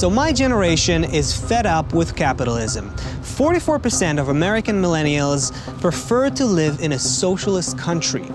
So my generation is fed up with capitalism. 44% of American millennials prefer to live in a socialist country.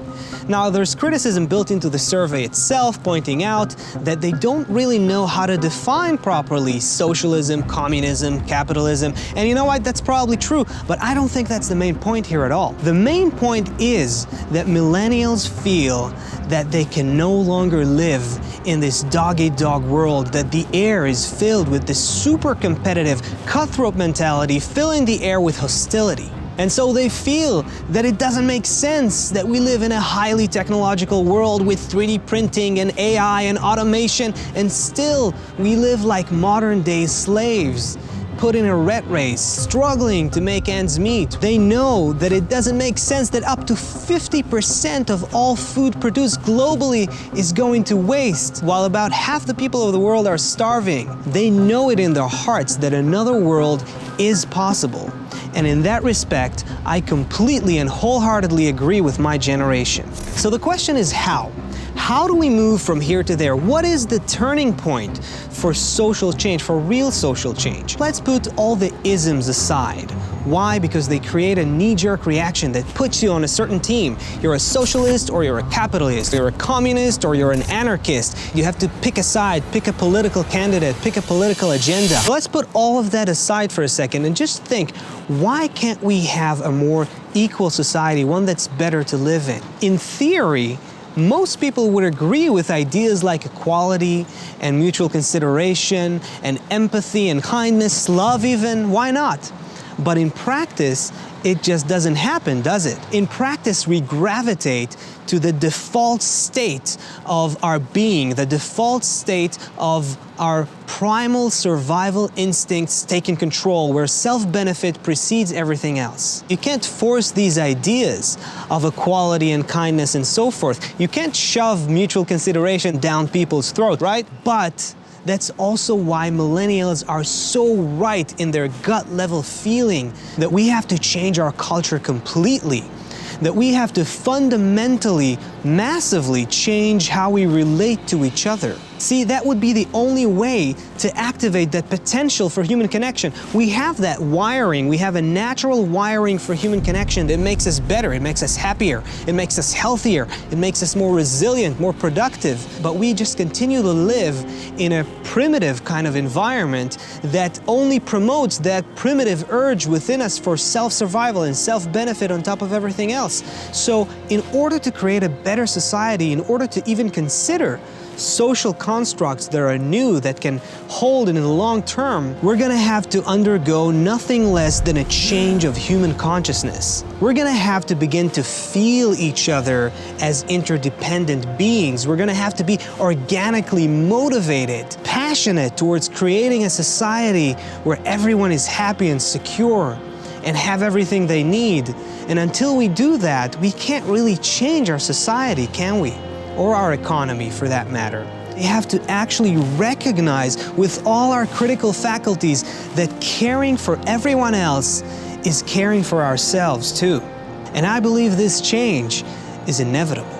Now, there's criticism built into the survey itself, pointing out that they don't really know how to define properly socialism, communism, capitalism. And you know what? That's probably true, but I don't think that's the main point here at all. The main point is that millennials feel that they can no longer live in this dog-eat-dog world, that the air is filled with this super competitive, cutthroat mentality, filling the air with hostility. And so they feel that it doesn't make sense that we live in a highly technological world with 3D printing and AI and automation, and still we live like modern-day slaves, put in a rat race, struggling to make ends meet. They know that it doesn't make sense that up to 50% of all food produced globally is going to waste, while about half the people of the world are starving. They know it in their hearts that another world is possible. And in that respect, I completely and wholeheartedly agree with my generation. So the question is how? How do we move from here to there? What is the turning point for social change, for real social change? Let's put all the isms aside. Why? Because they create a knee-jerk reaction that puts you on a certain team. You're a socialist or you're a capitalist, you're a communist or you're an anarchist. You have to pick a side, pick a political candidate, pick a political agenda. Let's put all of that aside for a second and just think, why can't we have a more equal society, one that's better to live in? In theory, most people would agree with ideas like equality and mutual consideration and empathy and kindness, love even. Why not? But in practice, it just doesn't happen, does it? In practice, we gravitate to the default state of our being, the default state of our primal survival instincts taking control, where self-benefit precedes everything else. You can't force these ideas of equality and kindness and so forth. You can't shove mutual consideration down people's throats, right? But that's also why millennials are so right in their gut-level feeling that we have to change our culture completely, that we have to fundamentally, massively change how we relate to each other. See, that would be the only way to activate that potential for human connection. We have that wiring, we have a natural wiring for human connection that makes us better, it makes us happier, it makes us healthier, it makes us more resilient, more productive. But we just continue to live in a primitive kind of environment that only promotes that primitive urge within us for self-survival and self-benefit on top of everything else. So in order to create a better society, in order to even consider social constructs that are new, that can hold in the long term, we're gonna have to undergo nothing less than a change of human consciousness. We're gonna have to begin to feel each other as interdependent beings. We're gonna have to be organically motivated, passionate towards creating a society where everyone is happy and secure and have everything they need. And until we do that, we can't really change our society, can we? Or our economy, for that matter. We have to actually recognize with all our critical faculties that caring for everyone else is caring for ourselves too. And I believe this change is inevitable.